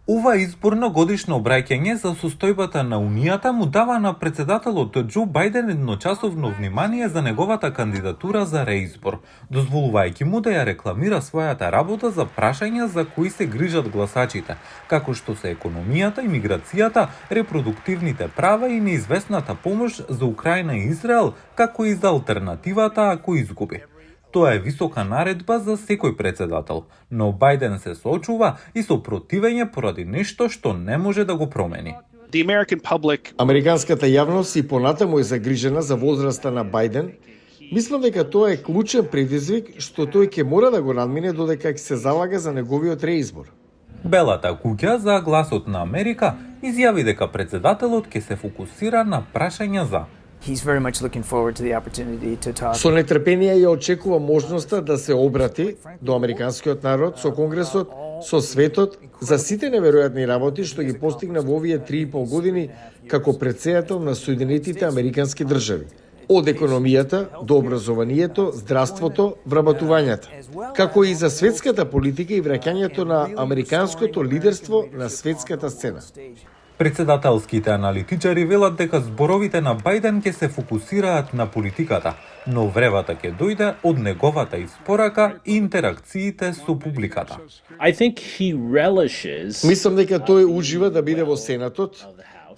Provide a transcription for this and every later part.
Ова изборно годишно обраќање за состојбата на Унијата му дава на председателот Џо Бајден едночасовно внимание за неговата кандидатура за реизбор, дозволувајќи му да ја рекламира својата работа за прашања за кои се грижат гласачите, како што се економијата, имиграцијата, репродуктивните права и неизвестната помош за Украина и Израел, како и за алтернативата ако изгуби. Тоа е висока наредба за секој председател, но Бајден се соочува и со противење поради нешто што не може да го промени. Американската јавност и понатаму е загрижена за возраста на Бајден. Мислам дека тоа е клучен предизвик што тој ќе мора да го надмине додека ќе се залага за неговиот реизбор. Белата куќа за гласот на Америка изјави дека председателот ќе се фокусира на прашања за Со нетрпение ја очекува можноста да се обрати до американскиот народ, со Конгресот, со светот, за сите неверојатни работи што ги постигна во овие 3,5 години како претседател на Соединетите Американски држави. Од економијата до образованието, здравството, вработувањата, како и за светската политика и враќањето на американското лидерство на светската сцена. Председателските аналитичари велат дека зборовите на Бајден ќе се фокусираат на политиката, но вревата ќе дојде од неговата испорака и интеракциите со публиката. Мислам дека тој ужива да биде во Сенатот,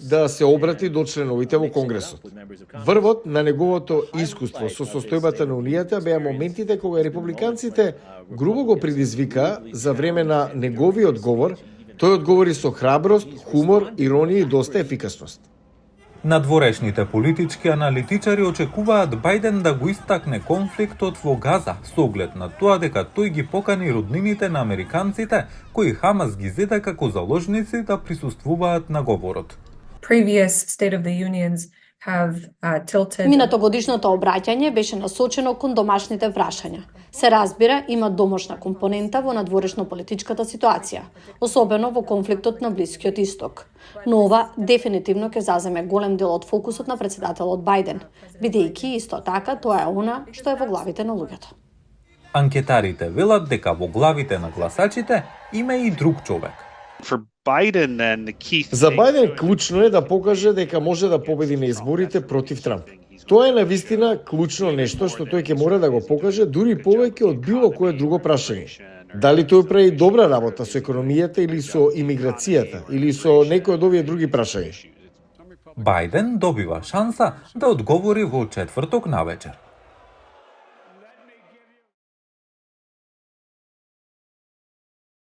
да се обрати до членовите во Конгресот. Врвот на неговото искуство со состојбата на Унијата беа моментите кога републиканците грубо го предизвикаа за време на неговиот говор. Тој одговори со храброст, хумор, иронија и доста ефикасност. Надворешните политички аналитичари очекуваат Бајден да го истакне конфликтот во Газа со оглед на тоа дека тој ги покани роднините на американците кои Хамас ги зеде како заложници да присуствуваат на говорот. Минатогодишното обраќање беше насочено кон домашните прашања. Се разбира, има домашна компонента во надворешно-политичката ситуација, особено во конфликтот на Блискиот Исток. Но ова дефинитивно ќе заземе голем дел од фокусот на председателот Бајден, бидејќи исто така тоа е она што е во главите на луѓето. Анкетарите велат дека во главите на гласачите има и друг човек. За Бајден клучно е да покаже дека може да победи на изборите против Трамп. Тоа е навистина клучно нешто што тој ќе мора да го покаже дури повеќе од било кое друго прашање. Дали тој прави добра работа со економијата или со имиграцијата или со некој од овие други прашања? Бајден добива шанса да одговори во четврток навечер.